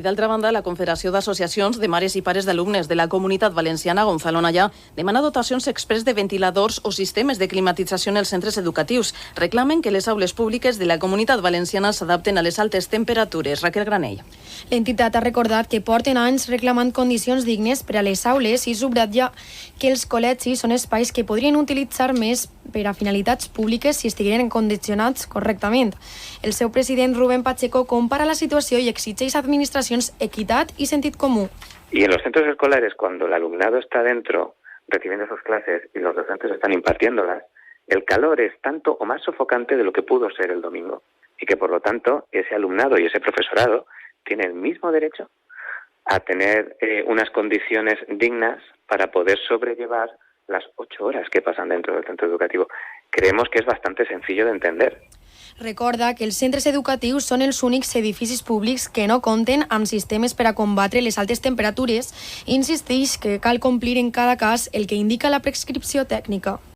d'altra banda, la Confederació d'Associacions de Mares i Pares d'Alumnes de la Comunitat Valenciana, Gonzalo Naya, demana dotacions express de ventiladors o sistemes de climatització en els centres educatius. Reclamen que les aules públiques de la Comunitat Valenciana s'adapten a les altes temperatures. Raquel Granell. L'entitat ha recordat que porten anys reclamant condicions dignes per a les aules i subratlla que els col·legis són espais que podrien utilitzar més per a finalitats públiques si estigueren condicionats correctament. El seu president, Rubén Pacheco, compara la situació y exige administraciones equidad y sentido común. Y en los centros escolares, cuando el alumnado está dentro recibiendo sus clases y los docentes están impartiéndolas, el calor es tanto o más sofocante de lo que pudo ser el domingo. Y que por lo tanto ese alumnado y ese profesorado tiene el mismo derecho a tener unas condiciones dignas para poder sobrellevar las 8 horas que pasan dentro del centro educativo. Creemos que es bastante sencillo de entender. Recorda que els centres educatius són els únics edificis públics que no compten amb sistemes per a combatre les altes temperatures i insisteix que cal complir en cada cas el que indica la prescripció tècnica.